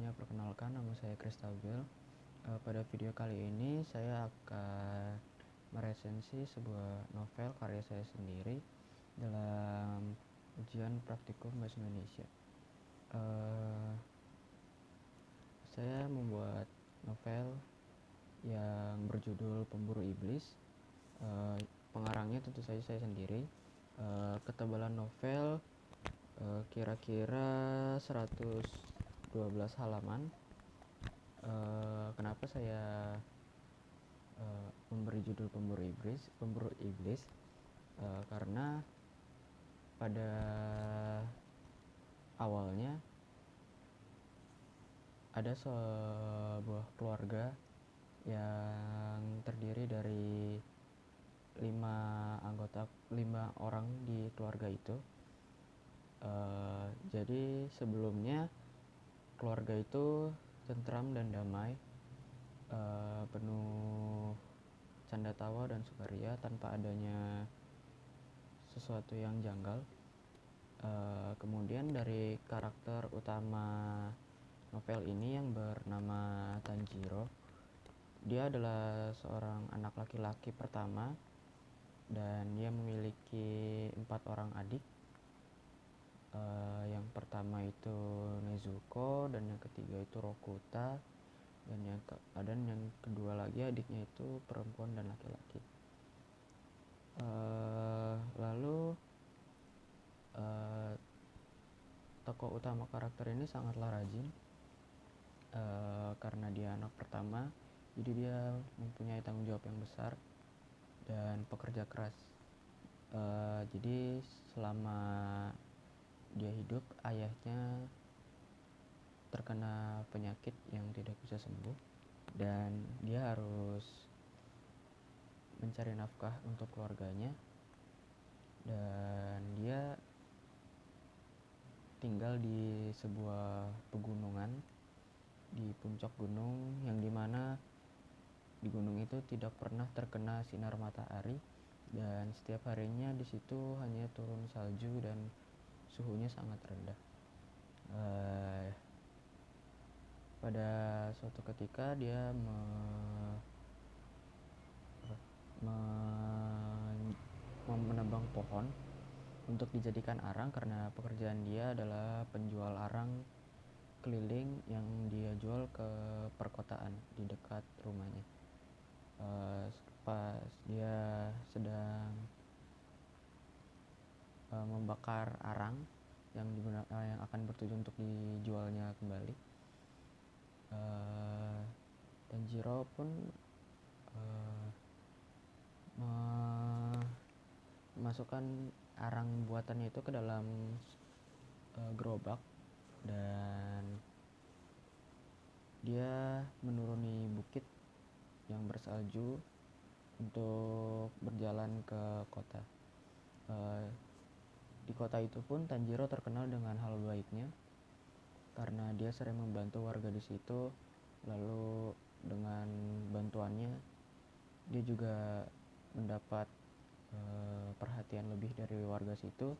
semuanya, perkenalkan nama saya Kristabel. Pada video kali ini saya akan meresensi sebuah novel karya saya sendiri dalam ujian praktikum bahasa Indonesia. Saya membuat novel yang berjudul Pemburu Iblis. Pengarangnya tentu saja saya sendiri. Ketebalan novel kira-kira 112 halaman. Kenapa saya memberi judul Pemburu Iblis? Karena pada awalnya ada sebuah keluarga yang terdiri dari 5 orang di keluarga itu. Jadi sebelumnya keluarga itu tentram dan damai, penuh canda tawa dan sukaria tanpa adanya sesuatu yang janggal. Kemudian dari karakter utama novel ini yang bernama Tanjiro, dia adalah seorang anak laki-laki pertama dan dia memiliki 4 orang adik. Yang pertama itu Nezuko, dan yang ketiga itu Rokuta, dan yang kedua lagi adiknya itu perempuan dan laki-laki. Lalu tokoh utama karakter ini sangatlah rajin, karena dia anak pertama, jadi dia mempunyai tanggung jawab yang besar dan pekerja keras. Jadi selama dia hidup, ayahnya terkena penyakit yang tidak bisa sembuh dan dia harus mencari nafkah untuk keluarganya, dan dia tinggal di sebuah pegunungan di puncak gunung, yang dimana di gunung itu tidak pernah terkena sinar matahari, dan setiap harinya di situ hanya turun salju dan suhunya sangat rendah. Pada suatu ketika dia menebang pohon untuk dijadikan arang, karena pekerjaan dia adalah penjual arang keliling yang dia jual ke perkotaan di dekat rumahnya. Pas dia sedang membakar arang yang akan bertujuan untuk dijualnya kembali, Tanjiro pun memasukkan arang buatannya itu ke dalam gerobak, dan dia menuruni bukit yang bersalju untuk berjalan ke kota. Di kota itu pun Tanjiro terkenal dengan hal baiknya karena dia sering membantu warga di situ. Lalu dengan bantuannya dia juga mendapat perhatian lebih dari warga situ,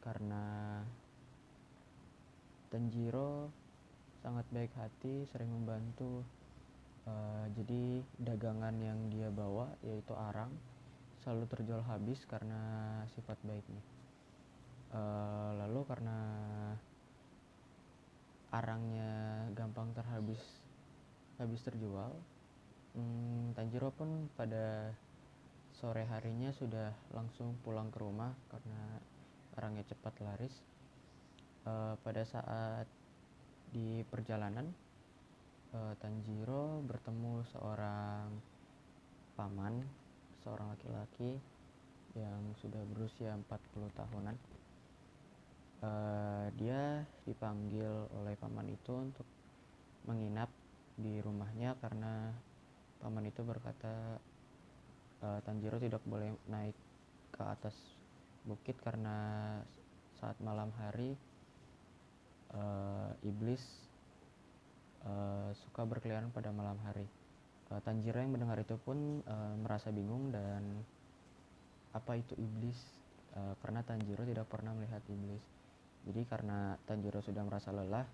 karena Tanjiro sangat baik hati, sering membantu. Jadi dagangan yang dia bawa, yaitu arang, selalu terjual habis karena sifat baiknya. Lalu karena arangnya gampang habis terjual, Tanjiro pun pada sore harinya sudah langsung pulang ke rumah karena arangnya cepat laris. Pada saat di perjalanan, Tanjiro bertemu seorang paman, seorang laki-laki yang sudah berusia 40 tahunan. Dia dipanggil oleh paman itu untuk menginap di rumahnya karena paman itu berkata Tanjiro tidak boleh naik ke atas bukit karena saat malam hari iblis suka berkeliaran pada malam hari. Tanjiro yang mendengar itu pun merasa bingung, dan apa itu iblis? Karena Tanjiro tidak pernah melihat iblis. Jadi karena Tanjiro sudah merasa lelah,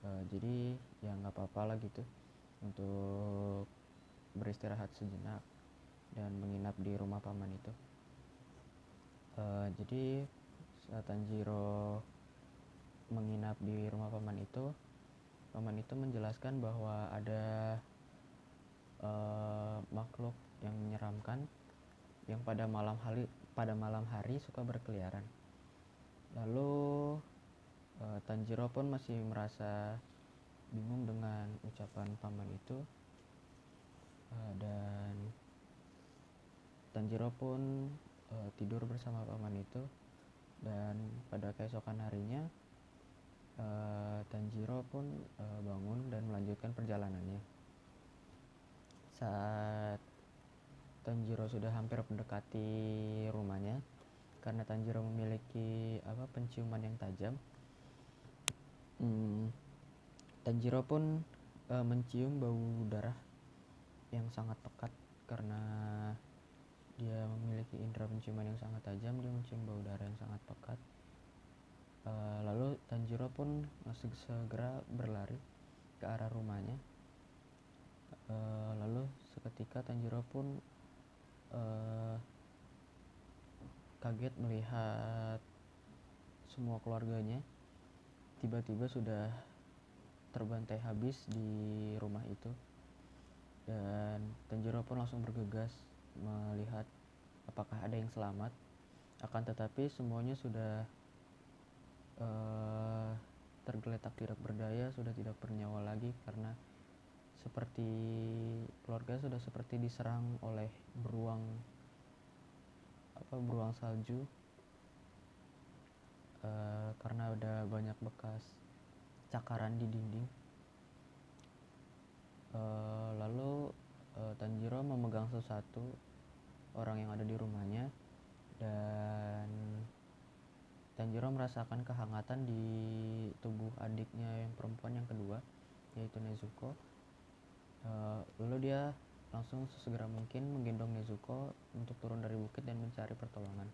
Jadi ya nggak apa-apa lah gitu untuk beristirahat sejenak dan menginap di rumah paman itu. Jadi saat Tanjiro menginap di rumah paman itu menjelaskan bahwa ada makhluk yang menyeramkan yang pada malam hari suka berkeliaran. Lalu Tanjiro pun masih merasa bingung dengan ucapan paman itu, dan Tanjiro pun tidur bersama paman itu. Dan pada keesokan harinya Tanjiro pun bangun dan melanjutkan perjalanannya. Saat Tanjiro sudah hampir mendekati rumahnya, karena Tanjiro memiliki penciuman yang tajam, Tanjiro pun mencium bau darah yang sangat pekat. Karena dia memiliki indera penciuman yang sangat tajam, dia mencium bau darah yang sangat pekat. Lalu Tanjiro pun segera berlari ke arah rumahnya. Lalu seketika Tanjiro pun kaget melihat semua keluarganya tiba-tiba sudah terbantai habis di rumah itu. Dan Tanjiro pun langsung bergegas melihat apakah ada yang selamat. Akan tetapi semuanya sudah tergeletak tidak berdaya, sudah tidak bernyawa lagi, karena seperti keluarga sudah seperti diserang oleh beruang salju, karena ada banyak bekas cakaran di dinding. Lalu Tanjiro memegang sesuatu orang yang ada di rumahnya, dan Tanjiro merasakan kehangatan di tubuh adiknya yang perempuan yang kedua, yaitu Nezuko. Lalu dia langsung sesegera mungkin menggendong Nezuko untuk turun dari bukit dan mencari pertolongan.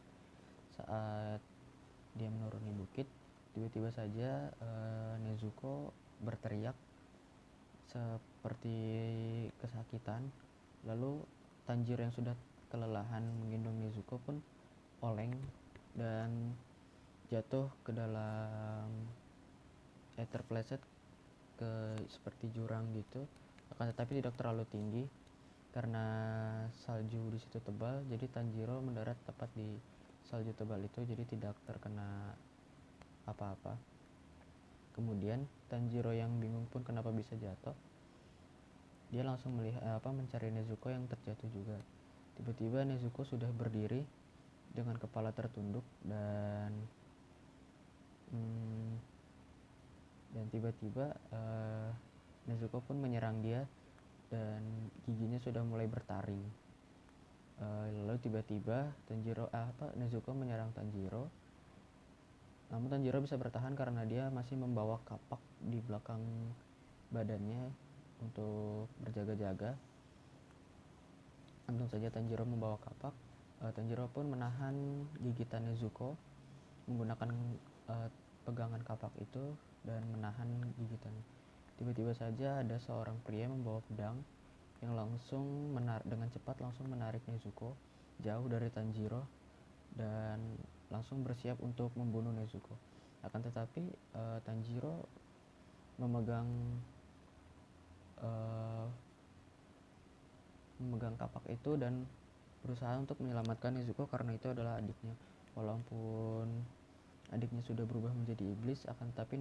Saat dia menuruni bukit, tiba-tiba saja Nezuko berteriak seperti kesakitan. Lalu Tanjiro yang sudah kelelahan menggendong Nezuko pun oleng dan jatuh ke dalam terpeleset ke seperti jurang gitu. Akan tetapi tidak terlalu tinggi karena salju di situ tebal, jadi Tanjiro mendarat tepat di salju tebal itu, jadi tidak terkena apa-apa. Kemudian Tanjiro yang bingung pun kenapa bisa jatuh, dia langsung mencari Nezuko yang terjatuh juga. Tiba-tiba Nezuko sudah berdiri dengan kepala tertunduk, dan tiba-tiba Nezuko pun menyerang dia dan giginya sudah mulai bertaring. Lalu tiba-tiba Nezuko menyerang Tanjiro. Namun Tanjiro bisa bertahan karena dia masih membawa kapak di belakang badannya untuk berjaga-jaga. Untung saja Tanjiro membawa kapak. Tanjiro pun menahan gigitan Nezuko menggunakan pegangan kapak itu dan menahan gigitan. Tiba-tiba saja ada seorang pria membawa pedang yang langsung dengan cepat langsung menarik Nezuko jauh dari Tanjiro dan langsung bersiap untuk membunuh Nezuko. Akan tetapi Tanjiro memegang kapak itu dan berusaha untuk menyelamatkan Nezuko karena itu adalah adiknya. Walaupun adiknya sudah berubah menjadi iblis, akan tetapi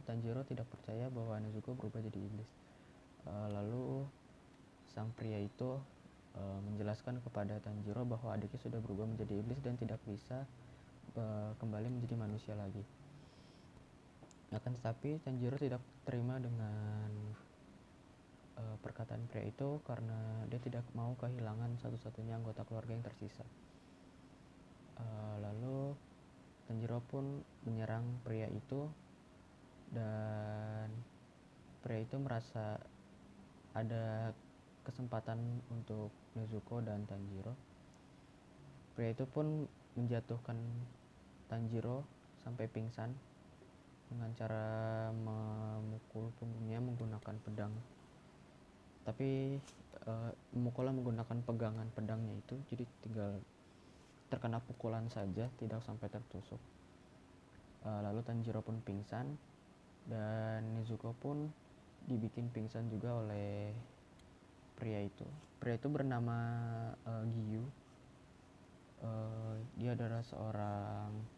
Tanjiro tidak percaya bahwa Nezuko berubah jadi iblis. Lalu sang pria itu menjelaskan kepada Tanjiro bahwa adiknya sudah berubah menjadi iblis dan tidak bisa kembali menjadi manusia lagi. Akan tetapi Tanjiro tidak terima dengan perkataan pria itu karena dia tidak mau kehilangan satu-satunya anggota keluarga yang tersisa. Lalu Tanjiro pun menyerang pria itu, dan pria itu merasa ada kesempatan untuk Nezuko dan Tanjiro. Pria itu pun menjatuhkan Tanjiro sampai pingsan. dengan cara memukul punggungnya menggunakan pedang. Tapi memukulnya menggunakan pegangan pedangnya itu, jadi tinggal terkena pukulan saja, tidak sampai tertusuk. Lalu Tanjiro pun pingsan dan Nezuko pun dibikin pingsan juga oleh pria itu. Pria itu bernama Giyu. Dia adalah seorang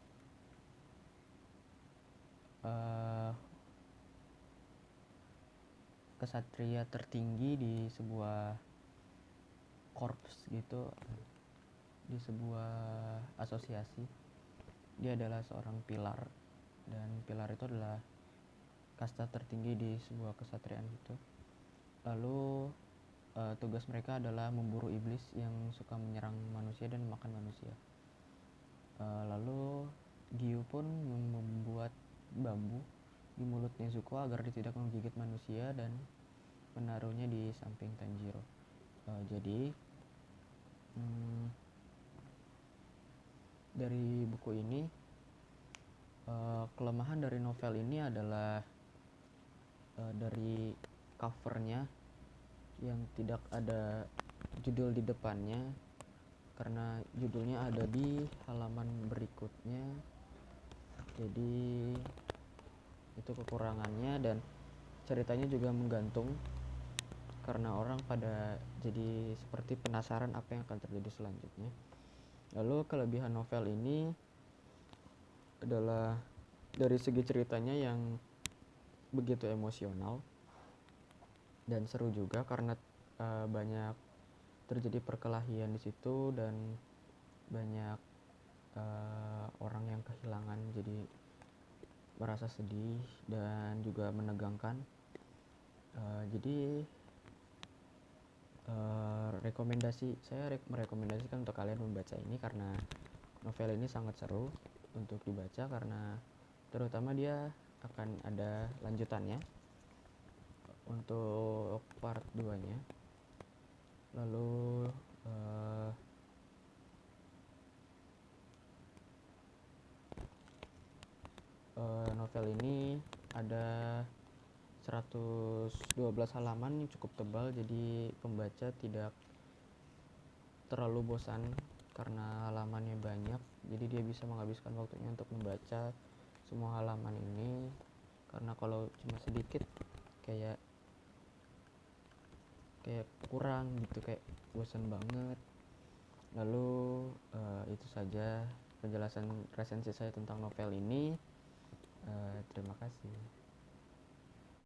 kesatria tertinggi di sebuah korps gitu, di sebuah asosiasi. Dia adalah seorang pilar, dan pilar itu adalah kasta tertinggi di sebuah kesatriaan gitu. Lalu tugas mereka adalah memburu iblis yang suka menyerang manusia dan makan manusia. Lalu Giyu pun membuat bambu di mulut Nezuko agar dia tidak menggigit manusia dan menaruhnya di samping Tanjiro. Jadi dari buku ini, kelemahan dari novel ini adalah dari covernya yang tidak ada judul di depannya, karena judulnya ada di halaman berikutnya. Jadi itu kekurangannya, dan ceritanya juga menggantung karena orang pada jadi seperti penasaran apa yang akan terjadi selanjutnya. Lalu kelebihan novel ini adalah dari segi ceritanya yang begitu emosional dan seru juga, karena banyak terjadi perkelahian di situ dan banyak orang yang kehilangan, jadi merasa sedih dan juga menegangkan. Jadi saya merekomendasikan untuk kalian membaca ini, karena novel ini sangat seru untuk dibaca, karena terutama dia akan ada lanjutannya untuk part 2 nya. Lalu novel ini ada 112 halaman yang cukup tebal, jadi pembaca tidak terlalu bosan karena halamannya banyak. Jadi dia bisa menghabiskan waktunya untuk membaca semua halaman ini, karena kalau cuma sedikit kayak kurang gitu, kayak bosan banget. Lalu itu saja penjelasan resensi saya tentang novel ini.